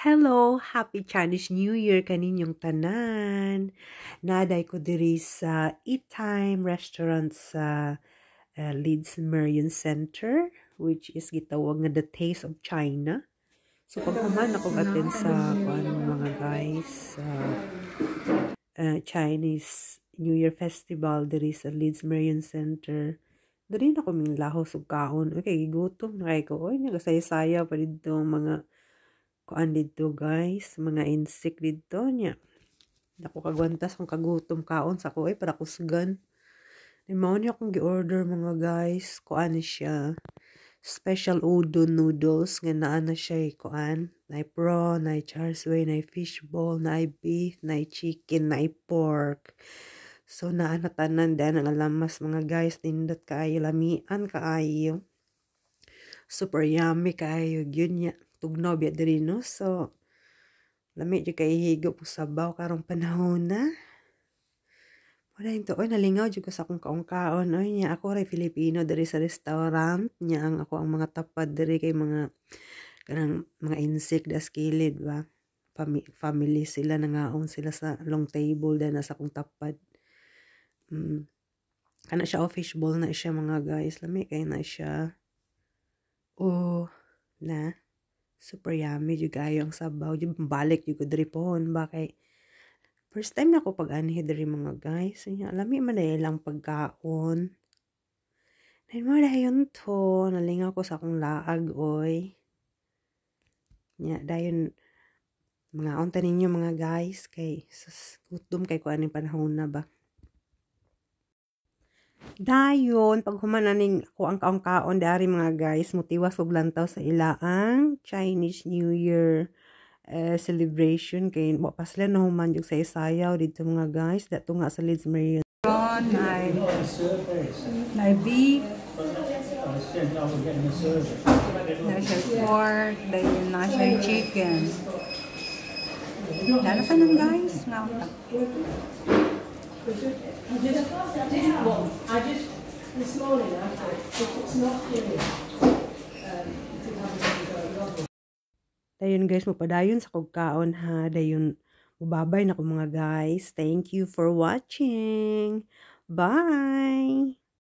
Hello! Happy Chinese New Year kaninyong tanan! Naday ko diri sa Eat Time restaurant sa Leeds Marion Center, which is gitawag nga The Taste of China. So pagkuman ako attend sa mga guys Chinese New Year Festival diri sa Leeds Marion Center. Diri na ko ming lahos ug kaon. Okay, gutom na kay ko. Oy, nagasaya-saya pa dito mga kuan dito guys, mga insect dito niya. Dako kagwantas kung kagutom kaon sa ko para kusgan. Mao niya akong gi-order mga guys, kuan siya. Special udon noodles nga naa na siya kuan. Nay prawn, nay char siu, nay fishball, nay beef, nay chicken, nay pork. So naa na tanan din ang alamas mga guys, nindot kaayo, lamian kaayo. Super yummy kaayo gyud niya. Tugnaw biya diri no. So lami jud kay higop og sabaw karong panahon na. Wala into oy nalingaw jud ko sa akong kaon oy nya ako ray Filipino diri sa restaurant nya ang ako ang mga tapad diri kay mga kanang mga insect das kilid ba. Family sila nangaon sila sa long table din sa akong tapad. Kana siya fishball na siya mga guys, lami kay na siya. Oh, na super yummy jud kayo ang sabaw jud balik jud ko diri pohon ba kay first time na ko pag-anhi diri mga guys. Nya lami man lang pagkaon. Nay mo dayon to nalingaw ko sa akong laag oy. Nya dayon mga unta ninyo mga guys kay gutom kay ko aning panahon na ba. Dayon pag humananing ako ang kaon dari mga guys mutiwas og lantaw sa ilaang Chinese New Year celebration kay mo pa sila nahuman jud sa isayaw dito mga guys dato nga sa Leeds Marion. Nay beef, nay pork, dayon na siya chicken. Dala pa nang guys nga this morning I thought if it's not here dayon guys mapadayon sa kogkaon ha dayon mubabay na ko mga guys. Thank you for watching. Bye.